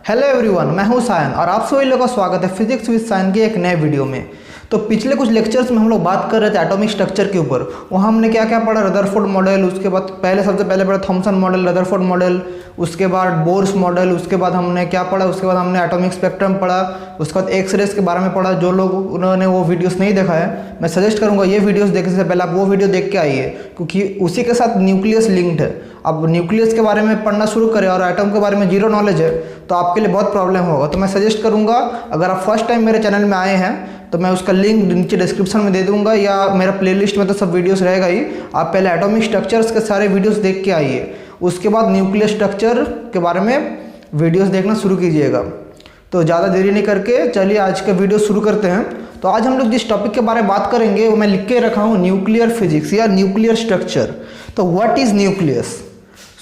Hello everyone, मैं हूं सायन और आप सभी लोगों का स्वागत है फिजिक्स विद सायन के एक नए वीडियो में। तो पिछले कुछ लेक्चर्स में हम लोग बात कर रहे थे एटॉमिक स्ट्रक्चर के ऊपर। वहाँ हमने क्या क्या पढ़ा, रदरफोर्ड मॉडल, उसके बाद सबसे पहले पढ़ा थॉमसन मॉडल, रदरफोर्ड मॉडल, उसके बाद बोर्स मॉडल, उसके बाद हमने क्या पढ़ा, उसके बाद हमने एटॉमिक स्पेक्ट्रम पढ़ा, उसके बाद एक्सरेस के बारे में पढ़ा। जो लोग उन्होंने वो वीडियोस नहीं देखा है, मैं सजेस्ट करूँगा ये वीडियोस देखने से पहले आप वो वीडियो देख के आइए, क्योंकि उसी के साथ न्यूक्लियस लिंक्ड है। अब न्यूक्लियस के बारे में पढ़ना शुरू करें और एटम के बारे में जीरो नॉलेज है तो आपके लिए बहुत प्रॉब्लम होगा। तो मैं सजेस्ट करूंगा, अगर आप फर्स्ट टाइम मेरे चैनल में आए हैं तो मैं उसका लिंक नीचे डिस्क्रिप्शन में दे दूंगा, या मेरा प्लेलिस्ट में तो सब वीडियोस रहेगा ही। आप पहले एटॉमिक स्ट्रक्चर्स के सारे वीडियोस देख के आइए, उसके बाद न्यूक्लियस स्ट्रक्चर के बारे में वीडियोस देखना शुरू कीजिएगा। तो ज़्यादा देरी नहीं करके चलिए आज का वीडियो शुरू करते हैं। तो आज हम लोग जिस टॉपिक के बारे में बात करेंगे वो मैं लिख के रखा हूँ, न्यूक्लियर फिजिक्स या न्यूक्लियर स्ट्रक्चर। तो व्हाट इज़ न्यूक्लियस?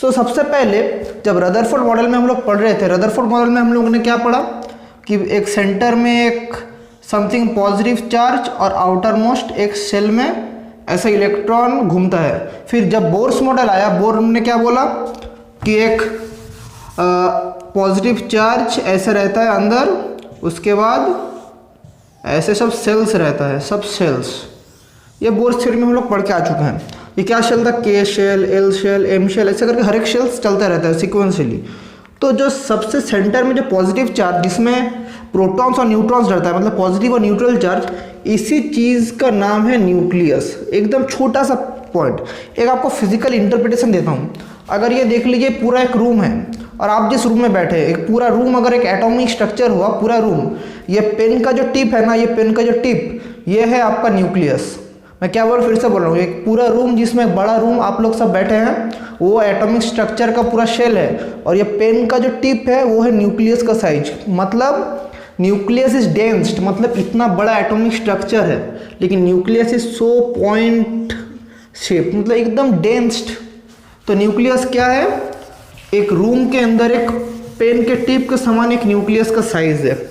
सबसे पहले जब रदरफोर्ड मॉडल में हम लोग पढ़ रहे थे, रदरफोर्ड मॉडल में हम लोगों ने क्या पढ़ा कि एक सेंटर में एक समथिंग पॉजिटिव चार्ज और आउटर मोस्ट एक शेल में ऐसा इलेक्ट्रॉन घूमता है। फिर जब बोर्स मॉडल आया, बोर ने क्या बोला कि एक पॉजिटिव चार्ज ऐसे रहता है अंदर, उसके बाद ऐसे सब सेल्स रहता है, सब सेल्स। ये बोर्स थ्योरी में हम लोग पढ़ के आ चुके हैं। ये क्या शेल था, K shell, L shell, M shell, ऐसे करके हर एक शेल्स चलता रहता है सिक्वेंशियली। तो जो सबसे सेंटर में जो पॉजिटिव चार्ज जिसमें प्रोटॉन्स और न्यूट्रॉन्स रहता है, मतलब पॉजिटिव और न्यूट्रल चार्ज, इसी चीज़ का नाम है न्यूक्लियस। एकदम छोटा सा पॉइंट, एक आपको फिजिकल इंटरप्रिटेशन देता हूँ। अगर ये देख लीजिए पूरा एक रूम है और आप जिस रूम में बैठे, एक पूरा रूम अगर एक एटॉमिक स्ट्रक्चर हुआ पूरा रूम, ये पेन का जो टिप है ना, ये पेन का जो टिप, ये है आपका न्यूक्लियस। मैं क्या फिर से बोल रहा हूँ, एक पूरा रूम जिसमें बड़ा रूम आप लोग सब बैठे हैं, वो एटॉमिक स्ट्रक्चर का पूरा शेल है, और ये पेन का जो टिप है वो है न्यूक्लियस का साइज। मतलब न्यूक्लियस इज डेंस्ड, मतलब इतना बड़ा एटॉमिक स्ट्रक्चर है, लेकिन nucleus is so point shape, मतलब एकदम डेंस्ड। तो न्यूक्लियस क्या है, एक रूम के अंदर एक पेन के टिप के समान एक न्यूक्लियस का साइज है।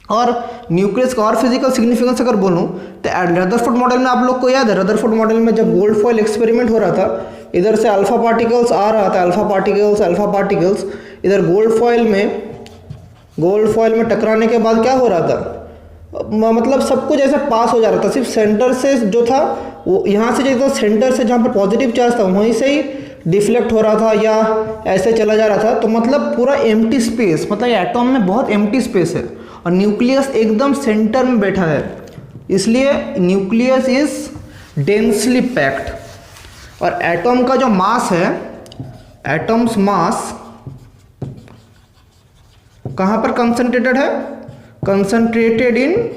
और न्यूक्लियस का और फिजिकल सिग्निफिकेंस अगर बोलूँ तो रदरफोर्ड मॉडल में आप लोग को याद है, रदरफोर्ड मॉडल में जब गोल्ड फॉइल एक्सपेरिमेंट हो रहा था, इधर से अल्फा पार्टिकल्स आ रहा था, अल्फा पार्टिकल्स इधर गोल्ड फॉइल में टकराने के बाद क्या हो रहा था, मतलब सब कुछ ऐसे पास हो जा रहा था। सिर्फ सेंटर से जो था वो यहाँ से जो सेंटर से जहाँ पर पॉजिटिव चार्ज था वहीं से ही डिफ्लेक्ट हो रहा था या ऐसे चला जा रहा था। तो मतलब पूरा एम्प्टी स्पेस, मतलब एटॉम में बहुत एम्प्टी स्पेस है और न्यूक्लियस एकदम सेंटर में बैठा है, इसलिए न्यूक्लियस इज डेंसली पैक्ड। और एटॉम का जो मास है, एटम्स मास कहाँ पर कंसंट्रेटेड है, कंसंट्रेटेड इन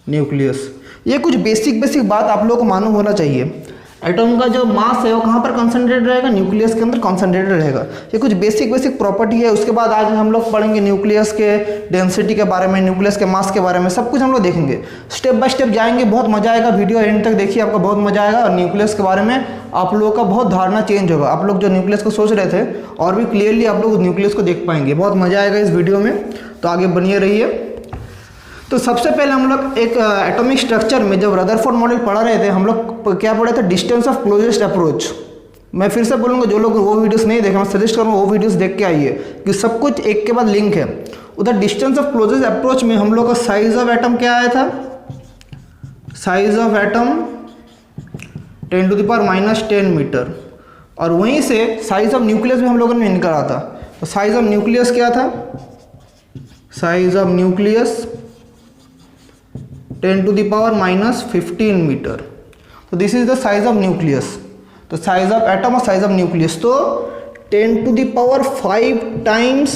न्यूक्लियस। ये कुछ बेसिक बात आप लोगों को मालूम होना चाहिए। एटॉम का जो मास है वो कहाँ पर कंसंट्रेटेड रहेगा, न्यूक्लियस के अंदर कंसंट्रेटेड रहेगा। ये कुछ बेसिक प्रॉपर्टी है। उसके बाद आज हम लोग पढ़ेंगे न्यूक्लियस के डेंसिटी के बारे में, न्यूक्लियस के मास के बारे में, सब कुछ हम लोग देखेंगे, स्टेप बाय स्टेप जाएंगे। बहुत मजा आएगा, वीडियो एंड तक देखिए, आपका बहुत मजा आएगा और न्यूक्लियस के बारे में आप लोगों का बहुत धारणा चेंज होगा। आप लोग जो न्यूक्लियस को सोच रहे थे और भी क्लियरली आप लोग न्यूक्लियस को देख पाएंगे। बहुत मजा आएगा इस वीडियो में, तो आगे बनिए रहिए। तो सबसे पहले हम लोग एक एटॉमिक स्ट्रक्चर में जब रदरफोर्ड मॉडल पढ़ा रहे थे, हम लोग क्या पढ़े थे, डिस्टेंस ऑफ क्लोजेस्ट अप्रोच। मैं फिर से बोलूँगा, जो लोग वो वीडियोस नहीं देखे, मैं सजेस्ट करूँगा वो वीडियोस देख के आइए, कि सब कुछ एक के बाद लिंक है। उधर डिस्टेंस ऑफ क्लोजेस्ट अप्रोच में हम लोग का साइज ऑफ एटम क्या आया था, साइज ऑफ एटम 10⁻⁻10 मीटर। और वहीं से साइज ऑफ न्यूक्लियस भी हम लोगों ने निकाला था। तो साइज ऑफ न्यूक्लियस क्या था, साइज ऑफ न्यूक्लियस 10⁻⁻15 मीटर। तो this is the size of nucleus. तो साइज ऑफ एटम और साइज ऑफ न्यूक्लियस, तो 10⁵ टाइम्स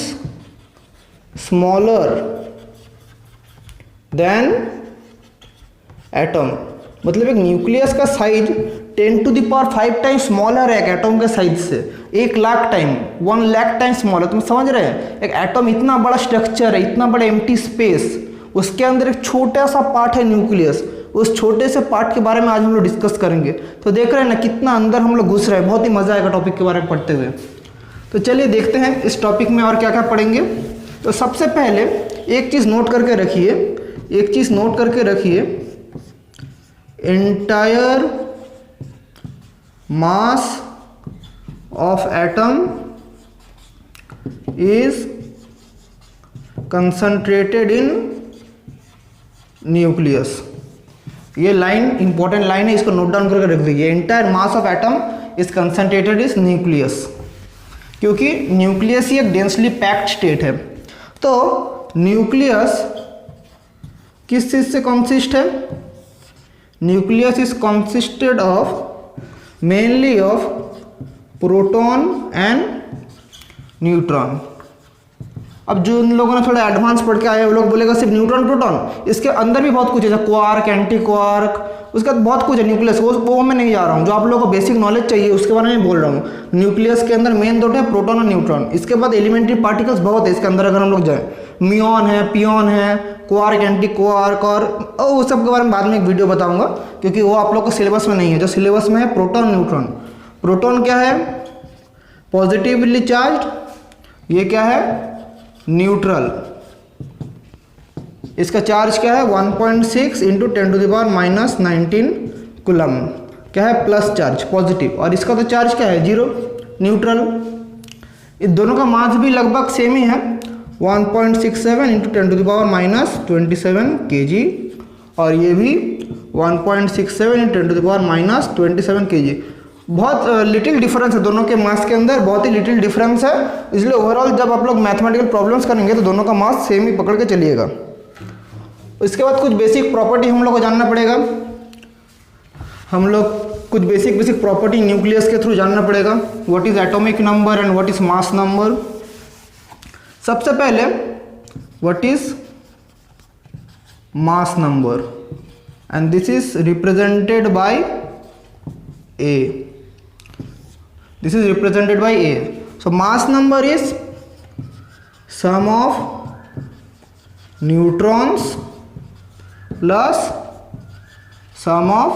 स्मॉलर देन एटम। मतलब एक न्यूक्लियस का साइज 10⁵ टाइम्स स्मॉलर है एक एटम के साइज से, 1,00,000 टाइम, 1,00,000 टाइम स्मॉलर। तुम समझ रहे हैं, एक एटम इतना बड़ा स्ट्रक्चर है, इतना बड़ा एम्प्टी स्पेस, उसके अंदर एक छोटा सा पार्ट है न्यूक्लियस। उस छोटे से पार्ट के बारे में आज हम लोग डिस्कस करेंगे। तो देख रहे हैं ना कितना अंदर हम लोग घुस रहे हैं, बहुत ही मजा आएगा टॉपिक के बारे में पढ़ते हुए। तो चलिए देखते हैं इस टॉपिक में और क्या क्या पढ़ेंगे। तो सबसे पहले एक चीज़ नोट करके रखिए, entire mass of atom is concentrated in nucleus. ये लाइन इंपॉर्टेंट लाइन है, इसको नोट डाउन करके रख दीजिए। Entire mass of atom is concentrated is nucleus, क्योंकि न्यूक्लियस ही एक डेंसली पैक्ड स्टेट है। तो न्यूक्लियस किस चीज से कंसिस्ट है? Nucleus is consisted of mainly of proton and neutron. अब जो उन लोगों ने थोड़ा एडवांस पढ़ के आए वो लोग बोलेगा सिर्फ न्यूट्रॉन प्रोटॉन, इसके अंदर भी बहुत कुछ है, क्वार्क, एंटी क्वार्क, उसका बहुत कुछ है न्यूक्लियस, वो मैं नहीं जा रहा हूँ। जो आप लोगों को बेसिक नॉलेज चाहिए उसके बारे में बोल रहा हूँ। न्यूक्लियस के अंदर मेन दो है, प्रोटॉन और न्यूट्रॉन। इसके बाद एलिमेंट्री पार्टिकल्स बहुत है इसके अंदर, अगर हम लोग जाएँ म्यून है, पियोन है, क्वार्क, एंटी क्वार्क, और उस सब के बारे में बाद में एक वीडियो बताऊंगा, क्योंकि वो आप लोग को सिलेबस में नहीं है। जो सिलेबस में है प्रोटॉन, न्यूट्रॉन। प्रोटॉन क्या है? Positively charge. ये क्या है? न्यूट्रल। इसका चार्ज क्या है? 1.6 इंटू 10⁻⁻19 कूलम। क्या है? Plus charge, positive. और इसका तो चार्ज क्या है? 0, न्यूट्रल। इन दोनों का मास भी लगभग सेम ही है, 1.67 इंटू 10⁻27 kg, और ये भी 1.67 इंटू 10⁻27 kg। बहुत लिटिल डिफरेंस है दोनों के मास के अंदर, बहुत ही लिटिल डिफरेंस है। इसलिए ओवरऑल जब आप लोग मैथमेटिकल प्रॉब्लम्स करेंगे तो दोनों का मास सेम ही पकड़ के चलिएगा। इसके बाद कुछ बेसिक प्रॉपर्टी हम लोग को जानना पड़ेगा। हम लोग कुछ बेसिक प्रॉपर्टी न्यूक्लियस के थ्रू जानना पड़ेगा। What is atomic number and what is mass number. सबसे पहले what is mass number, and this is represented by A. This is represented by A. So mass number is sum of neutrons plus sum of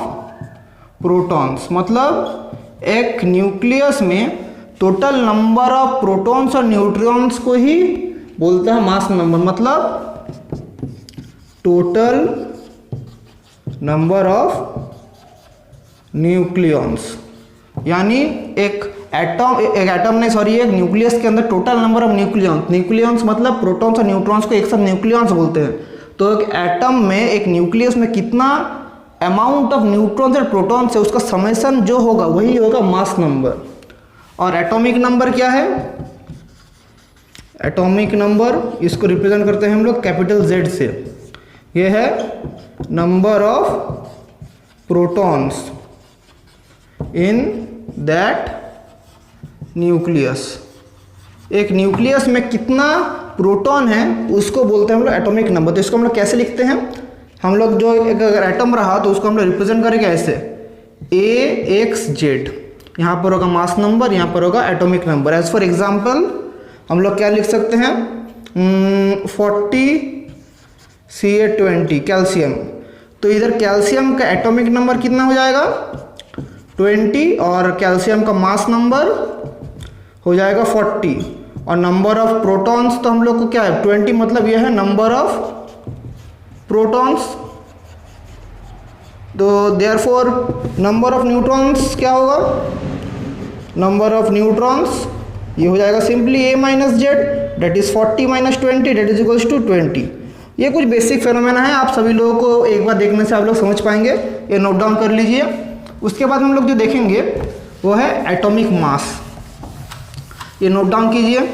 protons। मतलब एक nucleus में total number of protons और neutrons को ही बोलते हैं mass number. मतलब total number of nucleons, यानी एक न्यूक्लियस के अंदर टोटल नंबर ऑफ न्यूक्लियॉन्स मतलब प्रोटॉन्स और न्यूट्रॉन्स को एक साथ न्यूक्लियॉन्स बोलते हैं। तो एक एटम में, एक न्यूक्लियस में कितना अमाउंट ऑफ न्यूट्रॉन्स और प्रोटॉन्स है उसका समेशन जो होगा वही होगा मास नंबर। और एटॉमिक नंबर क्या है? एटॉमिक नंबर इसको रिप्रेजेंट करते हैं हम लोग कैपिटल Z से। यह है number of protons in that nucleus. एक न्यूक्लियस में कितना प्रोटॉन है उसको बोलते हैं हम लोग एटॉमिक नंबर। तो इसको हम लोग कैसे लिखते हैं? हम लोग जो एक अगर एटम रहा तो उसको हम लोग रिप्रेजेंट करेंगे ऐसे AXZ। यहाँ पर होगा मास नंबर, यहाँ पर होगा atomic number. As for example हम लोग क्या लिख सकते हैं? 40 Ca20 कैल्शियम। तो इधर कैल्शियम का एटॉमिक नंबर कितना हो जाएगा? 20, और कैल्शियम का मास नंबर हो जाएगा 40, और नंबर ऑफ प्रोटॉन्स तो हम लोग को क्या है? 20, मतलब यह है नंबर ऑफ प्रोटॉन्स। तो देयरफॉर नंबर ऑफ न्यूट्रॉन्स क्या होगा? नंबर ऑफ न्यूट्रॉन्स ये हो जाएगा simply A minus Z, that is 40 minus 20, that is equals to 20। ये कुछ बेसिक फेनोमेना है, आप सभी लोगों को एक बार देखने से आप लोग समझ पाएंगे। ये नोट डाउन कर लीजिए। उसके बाद हम लोग जो देखेंगे वो है एटॉमिक मास। ये नोट डाउन कीजिए।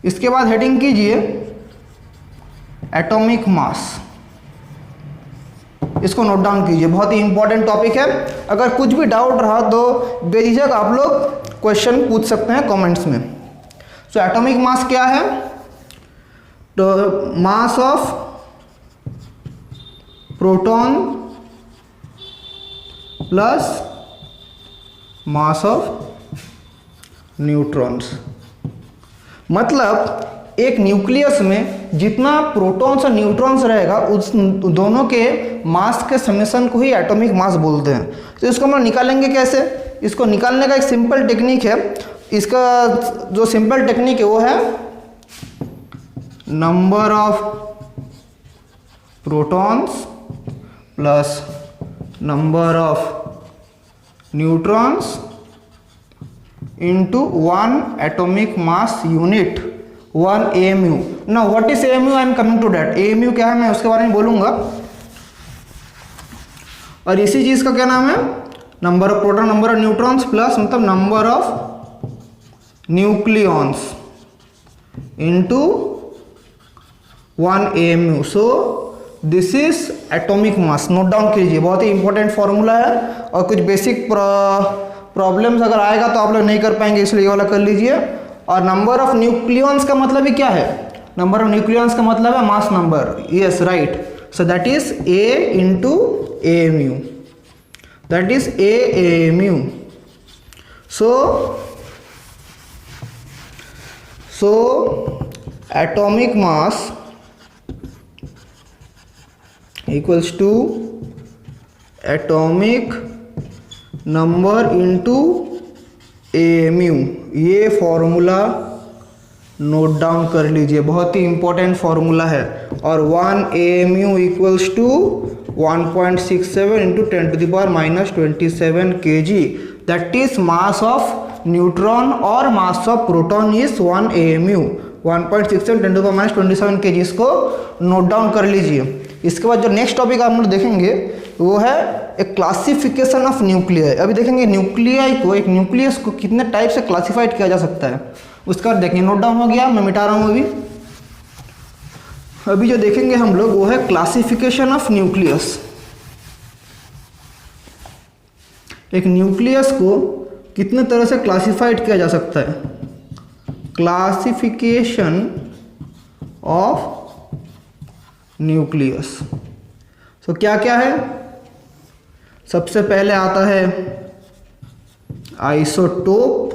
इसके बाद हेडिंग कीजिए एटॉमिक मास। इसको नोट डाउन कीजिए, बहुत ही इंपॉर्टेंट टॉपिक है। अगर कुछ भी डाउट रहा तो बेझिझक आप लोग क्वेश्चन पूछ सकते हैं कमेंट्स में। सो एटॉमिक मास क्या है? तो मास of proton plus mass of neutrons. मतलब एक न्यूक्लियस में जितना प्रोटॉन्स और न्यूट्रॉन्स रहेगा उस दोनों के मास के समेशन को ही एटॉमिक मास बोलते हैं। तो इसको हम निकालेंगे कैसे? इसको निकालने का एक सिंपल टेक्निक है। इसका जो सिंपल टेक्निक है वो है number of protons plus number of neutrons into 1 atomic mass unit. 1 AMU। ना what is AMU, I am coming to that. AMU क्या है मैं उसके बारे में बोलूंगा। और इसी चीज का क्या नाम है, number of proton number of neutrons plus मतलब number of nucleons into 1 AMU। So this is atomic mass. Note down कीजिए, बहुत ही इंपॉर्टेंट फॉर्मूला है। और कुछ बेसिक प्रॉब्लम्स अगर आएगा तो आप लोग नहीं कर पाएंगे, इसलिए ये वाला कर लीजिए। और नंबर ऑफ न्यूक्लियॉन्स का मतलब ही क्या है, नंबर ऑफ न्यूक्लियॉन्स का मतलब है mass number. Yes right, so that is A into AMU, that is AMU। so atomic mass equals to atomic number into AMU। ये फॉर्मूला नोट डाउन कर लीजिए, बहुत ही इंपॉर्टेंट फॉर्मूला है। और 1 AMU equals to 1.67 into 10⁻⁻27 kg, that is mass of neutron और mass of proton is 1 AMU। 1.67 10⁻⁻27 kg, इसको note down कर लीजिए। इसके बाद जो नेक्स्ट टॉपिक आप लोग देखेंगे वो है एक क्लासिफिकेशन ऑफ न्यूक्लियाई। अभी देखेंगे न्यूक्लियाई को, एक न्यूक्लियस को कितने टाइप से क्लासिफाइड किया जा सकता है, उसका देखेंगे। नोट डाउन हो गया, मैं मिटा रहा हूँ अभी जो देखेंगे हम लोग वो है क्लासिफिकेशन ऑफ न्यूक्लियस। एक न्यूक्लियस को कितने तरह से क्लासिफाइड किया जा सकता है, क्लासिफिकेशन ऑफ न्यूक्लियस। सो क्या क्या है, सबसे पहले आता है आइसोटोप,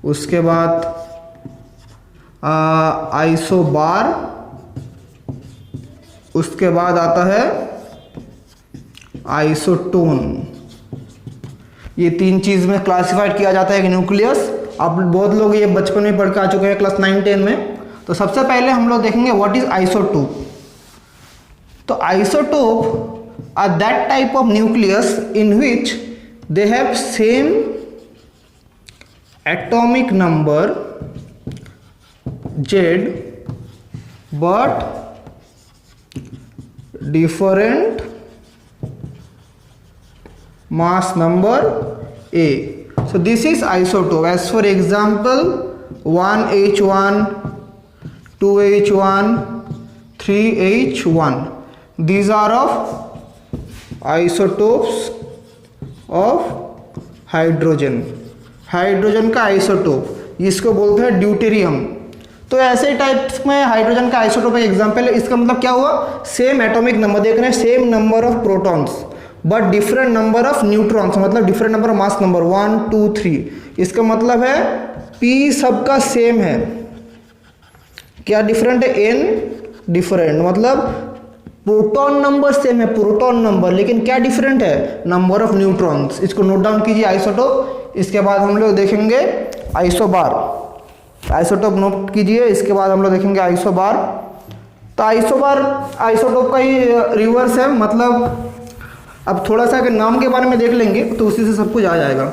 उसके बाद आइसोबार, उसके बाद आता है आइसोटोन। ये तीन चीज में क्लासिफाइड किया जाता है कि न्यूक्लियस। आप बहुत लोग ये बचपन में पढ़ के आ चुके हैं क्लास 9-10 में। तो सबसे पहले हम लोग देखेंगे व्हाट इज आइसोटोप। तो isotope are that type of nucleus in which they have same atomic number Z but different mass number A. So this is isotope. As for example 1H1, 2H1, 3H1, these are of isotopes of hydrogen. Hydrogen का isotope, इसको बोलते हैं deuterium. तो ऐसे types में hydrogen का isotope एक example है। इसका मतलब क्या हुआ, सेम एटॉमिक नंबर देख रहे हैं, same number of protons but different number of neutrons, मतलब different number of mass number 1 2 3। इसका मतलब है P सबका सेम है, क्या डिफरेंट है, N डिफरेंट, मतलब प्रोटॉन नंबर सेम है, प्रोटॉन नंबर, लेकिन क्या डिफरेंट है, नंबर ऑफ न्यूट्रॉन्स। इसको नोट डाउन कीजिए आइसोटोप। इसके बाद हम लोग देखेंगे आइसोबार, आइसोटोप नोट कीजिए। इसके बाद हम लोग देखेंगे आइसोबार। तो आइसोबार आइसोटोप का ही रिवर्स है, मतलब अब थोड़ा सा अगर नाम के बारे में देख लेंगे तो उसी से सब कुछ आ जाएगा।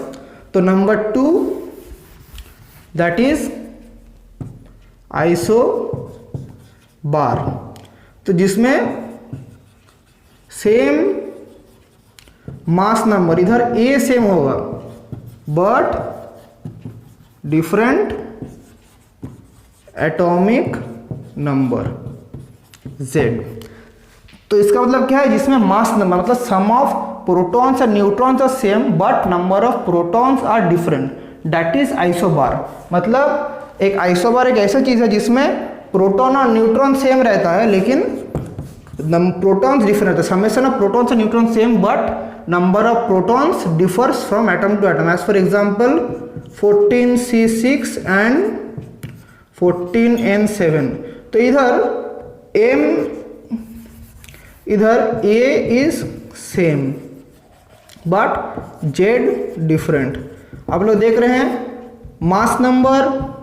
तो नंबर 2 दैट इज आइसोबार, तो जिसमें सेम मास नंबर, इधर A सेम होगा but different atomic number Z। तो इसका मतलब क्या है, जिसमें मास नंबर मतलब सम ऑफ प्रोटॉन्स और neutrons are same but number of protons are different, that is isobar. मतलब एक आइसोबार एक ऐसा चीज है जिसमें प्रोटॉन और न्यूट्रॉन सेम रहता है लेकिन प्रोटॉन्स डिफरेंट रहता है। Summation of protons and neutron same but number of protons differs from atom to atom. As for example 14C6 and 14N7। तो इधर A is same but Z different. आप लोग देख रहे हैं mass number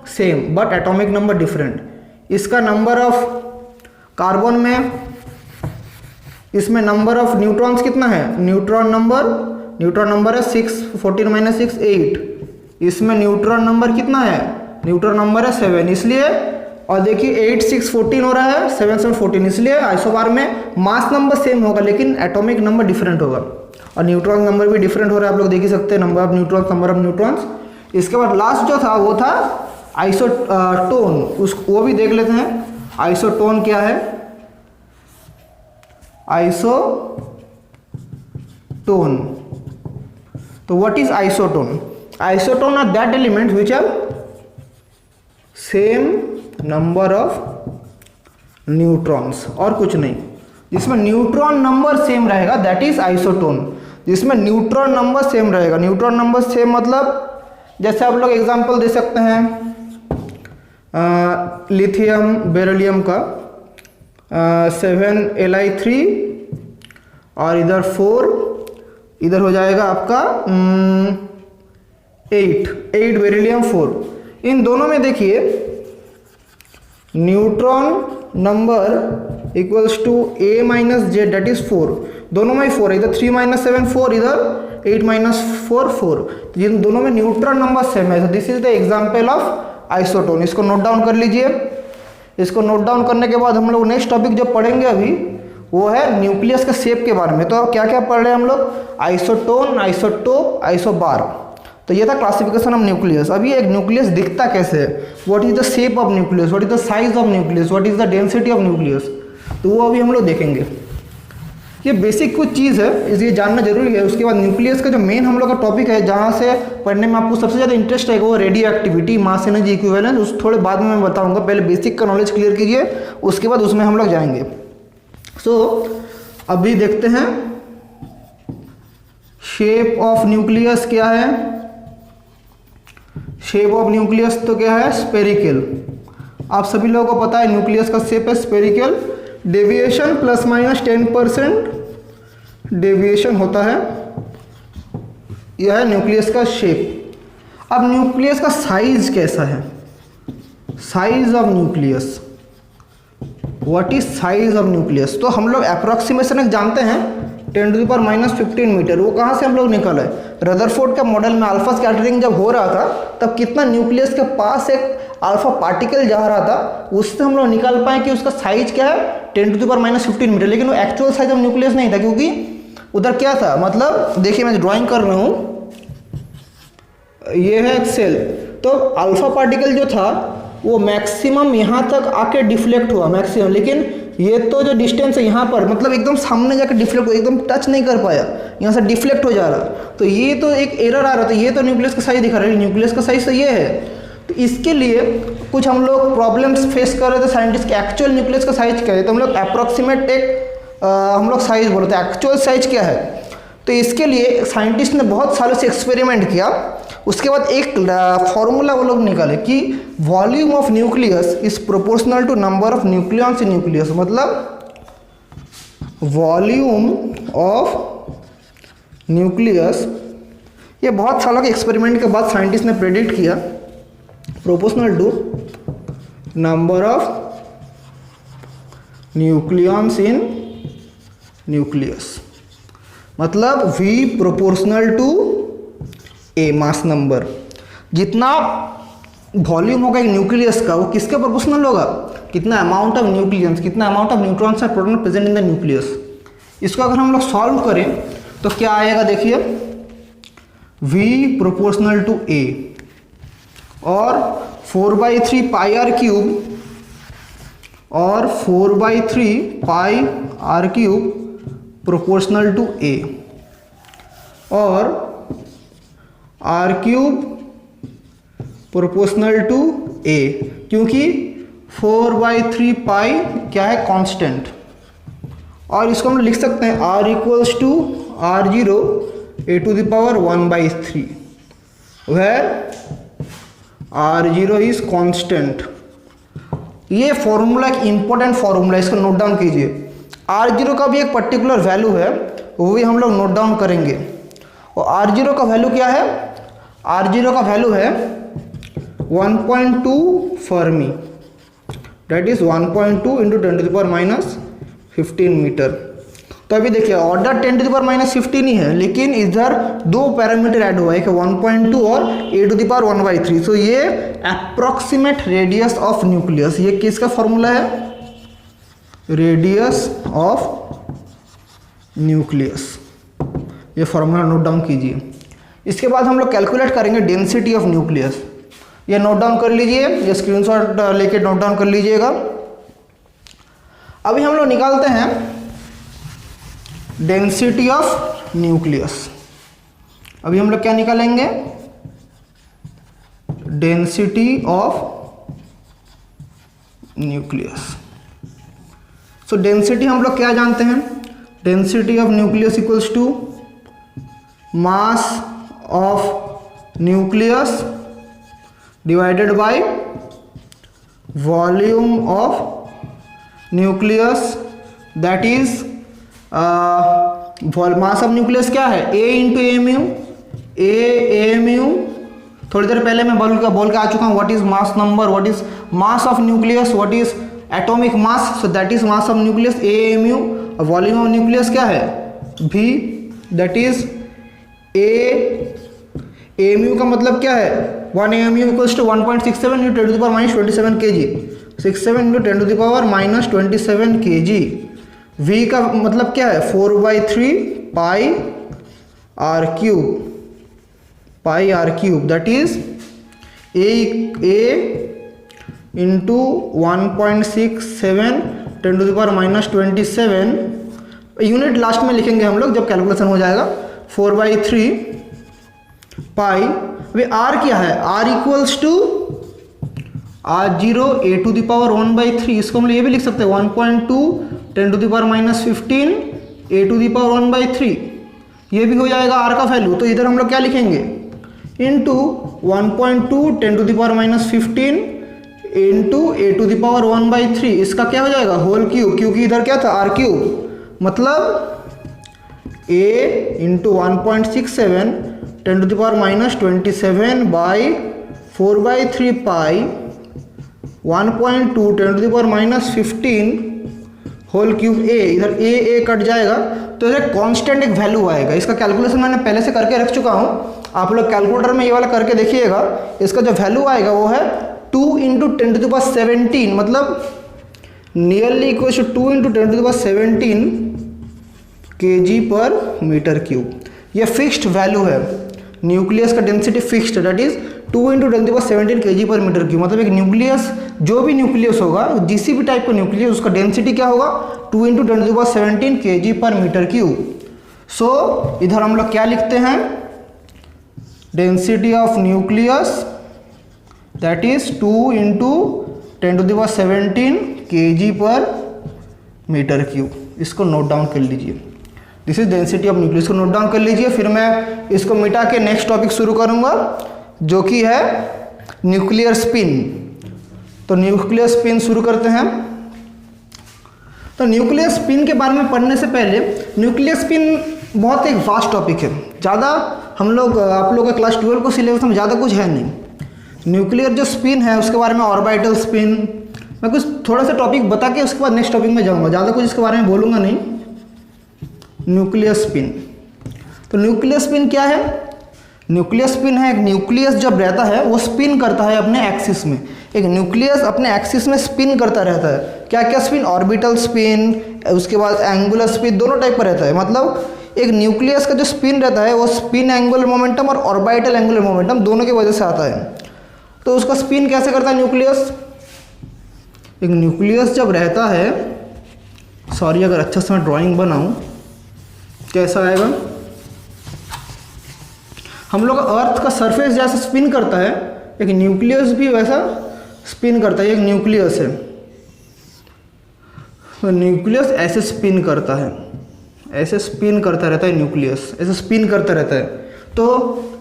same but atomic number different. इसका number of carbon में, इसमें नंबर ऑफ न्यूट्रॉन्स कितना है, न्यूट्रॉन नंबर है 6, 14 - 6 8। इसमें न्यूट्रॉन नंबर कितना है न्यूट्रॉन नंबर है 7 इसलिए, और देखिए 8 6 14 हो रहा है, 7 7 14 इसलिए आइसोबार में मास नंबर सेम होगा लेकिन एटॉमिक नंबर डिफरेंट होगा, और न्यूट्रॉन नंबर भी डिफरेंट हो रहा है, आप लोग देख ही सकते हैं, number of neutrons, number of neutrons. इसके बाद लास्ट जो था वो था आइसोटोन, वो भी देख लेते हैं। आइसोटोन क्या है? आइसोटोन, तो what is isotone? Isotone are that elements which are same number of neutrons, और कुछ नहीं, जिसमें न्यूट्रॉन नंबर सेम रहेगा दैट इज आइसोटोन, जिसमें न्यूट्रॉन नंबर सेम रहेगा। न्यूट्रॉन नंबर सेम मतलब जैसे आप लोग एग्जांपल दे सकते हैं लिथियम बेरिलियम का 7Li3 और इधर 4, इधर हो जाएगा आपका 8 बेरिलियम 4। इन दोनों में देखिए neutron number equals to A minus Z that is 4, दोनों में 4 है, इधर 3 माइनस 7 4, इधर 8 माइनस 4 4, जिन दोनों में न्यूट्रॉन नंबर सेम है। This is the example of isotone. इसको नोट डाउन कर लीजिए। इसको नोट डाउन करने के बाद हम लोग नेक्स्ट टॉपिक जो पढ़ेंगे अभी वो है न्यूक्लियस के शेप के बारे में। तो क्या क्या पढ़ रहे हैं हम लोग? Isotone, isotope, isobar. तो ये था क्लासिफिकेशन ऑफ न्यूक्लियस। अभी एक न्यूक्लियस दिखता कैसे है, what is the shape of nucleus, what is the size of nucleus, what is the density of nucleus, तो वो अभी हम लोग देखेंगे। ये बेसिक कुछ चीज़ है, इसलिए जानना जरूरी है। उसके बाद न्यूक्लियस का जो मेन हम लोग का टॉपिक है, जहाँ से पढ़ने में आपको सबसे ज़्यादा इंटरेस्ट है, वो रेडियो एक्टिविटी, मास एनर्जी इक्विवेलेंस। उस थोड़े बाद में मैं बताऊंगा, पहले बेसिक का नॉलेज क्लियर कीजिए, उसके बाद उसमें हम लोग जाएंगे। अभी देखते हैं शेप ऑफ न्यूक्लियस क्या है। शेप ऑफ न्यूक्लियस तो क्या है? स्पेरिकल। आप सभी लोगों को पता है न्यूक्लियस का शेप है spherical. Deviation plus minus 10% deviation होता है, यह है न्यूक्लियस का शेप। अब न्यूक्लियस का साइज कैसा है? Size of nucleus, what is size of nucleus? तो हम लोग अप्रोक्सीमेशन एक जानते हैं 10⁻⁻15 मीटर। वो कहाँ से हम लोग निकाले? रदरफोर्ड का मॉडल में अल्फा स्कैटरिंग जब हो रहा था तब कितना न्यूक्लियस के पास एक अल्फा पार्टिकल जा रहा था, उससे हम लोग निकाल पाए कि उसका साइज क्या है 10⁻⁻15 मीटर। लेकिन वो एक्चुअल साइज ऑफ न्यूक्लियस नहीं था, क्योंकि उधर क्या था, मतलब देखिए मैं ड्राइंग कर रहा हूँ, ये है एक सेल, तो अल्फा पार्टिकल जो था वो मैक्सिमम यहाँ तक आके डिफ्लेक्ट हुआ मैक्सिमम, लेकिन ये तो जो डिस्टेंस है यहाँ पर, मतलब एकदम सामने जाकर डिफ्लेक्ट हुआ, एकदम टच नहीं कर पाया, यहाँ से डिफ्लेक्ट हो जा रहा। तो ये तो एक एरर आ रहा था। ये तो न्यूक्लियस का साइज दिखा रहा है, न्यूक्लियस का साइज तो ये है। तो इसके लिए कुछ हम लोग प्रॉब्लम्स फेस कर रहे थे साइंटिस्ट के, एक्चुअल न्यूक्लियस का साइज क्या है, तो हम लोग अप्रोक्सीमेट हम लोग साइज बोलते हैं, एक्चुअल साइज क्या है। तो इसके लिए साइंटिस्ट ने बहुत सालों से एक्सपेरिमेंट किया, उसके बाद एक फॉर्मूला वो लोग निकाले कि volume of nucleus is proportional to number of nucleons in nucleus. मतलब वॉल्यूम ऑफ न्यूक्लियस, ये बहुत सालों के एक्सपेरिमेंट के बाद साइंटिस्ट ने प्रेडिक्ट किया proportional to number of nucleons in nucleus. मतलब V proportional to A mass number. जितना वॉल्यूम होगा एक न्यूक्लियस का, वो किसके प्रोपोर्शनल होगा? कितना अमाउंट ऑफ न्यूक्लियंस, कितना amount of neutrons or proton present in the nucleus. इसको अगर हम लोग सॉल्व करें तो क्या आएगा, देखिए V प्रोपोर्शनल टू A और 4/3 पाई आर क्यूब और 4/3 pi R cube proportional to A और R cube proportional to A, क्योंकि 4/3 पाई क्या है? कांस्टेंट। और इसको हम लिख सकते हैं R equals to R0 A⁻⁻1/3 where R0 is constant. ये फॉर्मूला एक इंपॉर्टेंट फॉर्मूला, इसको नोट डाउन कीजिए। R0 का भी एक पर्टिकुलर वैल्यू है, वो भी हम लोग नोट डाउन करेंगे। और R0 का वैल्यू क्या है? R0 का वैल्यू है 1.2 फर्मी, डेट इज 1.2 × 10⁻⁻15 मीटर। तो अभी देखिए ऑर्डर 10⁻⁻15 ही है, लेकिन इधर दो पैरामीटर ऐड हुआ है, एक 1.2 और a⁻⁻1/3। सो ये अप्रोक्सीमेट रेडियस ऑफ न्यूक्लियस, ये किसका फॉर्मूला है? रेडियस ऑफ न्यूक्लियस, ये फॉर्मूला नोट डाउन कीजिए। इसके बाद हम लोग कैलकुलेट करेंगे डेंसिटी ऑफ न्यूक्लियस, ये नोट डाउन कर लीजिए, ये स्क्रीनशॉट लेके नोट डाउन कर लीजिएगा। अभी हम लोग निकालते हैं डेंसिटी ऑफ न्यूक्लियस। अभी हम लोग क्या निकालेंगे? Density of nucleus. So density हम लोग क्या जानते हैं? Density of nucleus equals to mass of nucleus divided by volume of nucleus, that is mass of nucleus क्या है? A into A mu. थोड़ी देर पहले मैं बोल के आ चुका हूँ what is mass number, what is mass of nucleus, what is atomic mass, so that is mass of nucleus A mu. और वॉल्यूम ऑफ न्यूक्लियस क्या है? V, that is A mu का मतलब क्या है? 1 AMU equals to 1.67 into 10⁻⁻27 kg, 67 into 10⁻⁻27 kg। V का मतलब क्या है? 4/3 pi R cube, that is A into 1.67 10⁻⁻27, unit last में लिखेंगे हम लोग जब कैलकुलेशन हो जाएगा। 4/3 पाई, वे आर क्या है? Are equals to R0 A⁻⁻1/3, इसको हम ये भी लिख सकते हैं 1.2 10⁻⁻15 A⁻⁻1/3, ये भी हो जाएगा आर का वैल्यू। तो इधर हम लोग क्या लिखेंगे? इंटू 1.2 10⁻⁻15 इंटू A⁻⁻1/3, इसका क्या हो जाएगा? होल क्यूब, क्योंकि इधर क्या था? आर क्यूब, मतलब A into 1.67 10⁻⁻27 by 4/3 pi 1.2 10⁻⁻15 whole cube A, इधर A कट जाएगा तो इधर कांस्टेंट एक वैल्यू आएगा। इसका कैलकुलेशन मैंने पहले से करके रख चुका हूँ, आप लोग कैलकुलेटर में ये वाला करके देखिएगा। इसका जो वैल्यू आएगा वो है 2 इंटू 10⁻17, मतलब nearly equal to 2 into 10⁻17 kg/m³। ये फिक्स्ड वैल्यू है, न्यूक्लियस का density fixed, that is 2 into 10⁻17 kg/m³। मतलब एक न्यूक्लियस, जो भी न्यूक्लियस होगा, जिसी भी टाइप का न्यूक्लियस, उसका डेंसिटी क्या होगा? 2 इंटू 10⁻17 kg/m³। सो इधर हम लोग क्या लिखते हैं? Density of nucleus that is 2 into 10⁻17 kg/m³। इसको नोट डाउन कर लीजिए, this is density of nucleus को नोट डाउन कर लीजिए। फिर मैं इसको मिटा के नेक्स्ट टॉपिक शुरू करूंगा जो कि है न्यूक्लियर स्पिन। तो न्यूक्लियर स्पिन शुरू करते हैं। तो न्यूक्लियर स्पिन के बारे में पढ़ने से पहले, न्यूक्लियर स्पिन बहुत एक वास्ट टॉपिक है, ज़्यादा हम लोग आप लोग का क्लास 12 को सिलेबस में ज़्यादा कुछ है नहीं। न्यूक्लियर जो स्पिन है उसके बारे में, ऑर्बिटल स्पिन, मैं कुछ थोड़ा सा टॉपिक बता के उसके बाद नेक्स्ट टॉपिक में जाऊँगा, ज़्यादा कुछ इसके बारे में बोलूँगा नहीं। न्यूक्लियर स्पिन, तो न्यूक्लियर स्पिन क्या है? न्यूक्लियर स्पिन है एक न्यूक्लियस जब रहता है वो स्पिन करता है अपने एक्सिस में। एक न्यूक्लियस अपने एक्सिस में स्पिन करता रहता है। क्या क्या स्पिन? ऑर्बिटल स्पिन, उसके बाद एंगुलर स्पिन, दोनों टाइप का रहता है। मतलब एक न्यूक्लियस का जो स्पिन रहता है वो स्पिन एंगुलर मोमेंटम और ऑर्बिटल एंगुलर मोमेंटम दोनों की वजह से आता है। तो उसका स्पिन कैसे करता है न्यूक्लियस? एक न्यूक्लियस जब रहता है, सॉरी अगर अच्छा से मैं ड्राइंग बनाऊं, कैसा आएगा? हम लोग अर्थ का सरफेस जैसा स्पिन करता है, एक न्यूक्लियस भी वैसा स्पिन करता है। एक न्यूक्लियस है, तो न्यूक्लियस ऐसे स्पिन करता है, ऐसे स्पिन करता रहता है, न्यूक्लियस ऐसे स्पिन करता रहता है। तो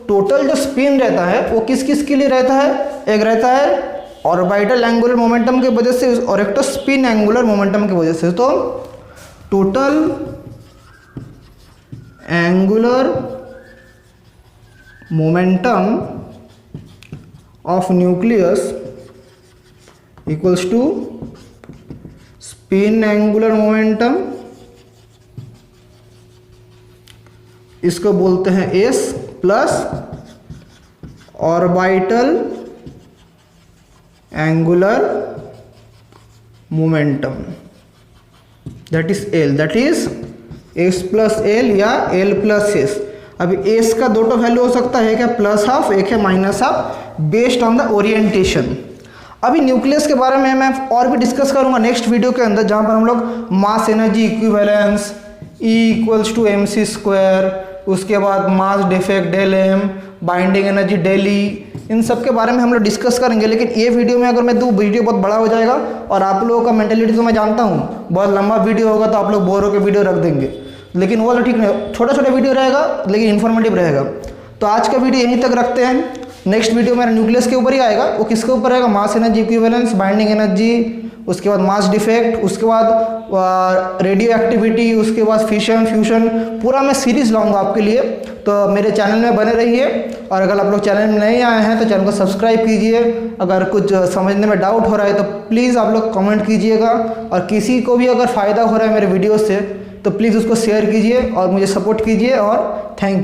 टोटल जो स्पिन रहता है वो किस किस के लिए रहता है? एक रहता है ऑर्बिटल एंगुलर मोमेंटम की वजह से और एक तो स्पिन एंगुलर मोमेंटम की वजह से। तो total angular momentum of nucleus equals to spin angular momentum इसको बोलते हैं S plus orbital angular momentum, that is L, that is S plus L या L प्लस S। अभी S का दो तो वैल्यू हो सकता है, क्या प्लस हाफ, एक है minus half, based on the orientation. अभी न्यूक्लियस के बारे में मैं और भी डिस्कस करूंगा नेक्स्ट वीडियो के अंदर, जहां पर हम लोग mass energy equivalence, E equals to mc square, उसके बाद mass defect del M, binding energy daily, इन सब के बारे में हम लोग डिस्कस करेंगे। लेकिन ये वीडियो में अगर मैं दूँ, वीडियो बहुत बड़ा हो जाएगा और आप लोगों का मेंटेलिटी तो मैं जानता हूँ, बहुत लंबा वीडियो होगा तो आप लोग बोर होकर वीडियो रख देंगे, लेकिन वो तो ठीक नहीं, छोटा छोटा वीडियो रहेगा लेकिन इन्फॉर्मेटिव रहेगा। तो आज का वीडियो यहीं तक रखते हैं। नेक्स्ट वीडियो मेरा न्यूक्लियस के ऊपर ही आएगा। वो किसके ऊपर आएगा? मास एनर्जी इक्विवेलेंस, बाइंडिंग एनर्जी, उसके बाद मास डिफेक्ट, उसके बाद रेडियो एक्टिविटी, उसके बाद फिशन फ्यूशन, पूरा मैं सीरीज लाऊंगा आपके लिए। तो मेरे चैनल में बने रहिए, और अगर आप लोग चैनल में नए आए हैं तो चैनल को सब्सक्राइब कीजिए। अगर कुछ समझने में डाउट हो रहा है तो प्लीज़ आप लोग कमेंट कीजिएगा, और किसी को भी अगर फ़ायदा हो रहा है मेरे वीडियो से तो प्लीज़ उसको शेयर कीजिए और मुझे सपोर्ट कीजिए, और थैंक यू।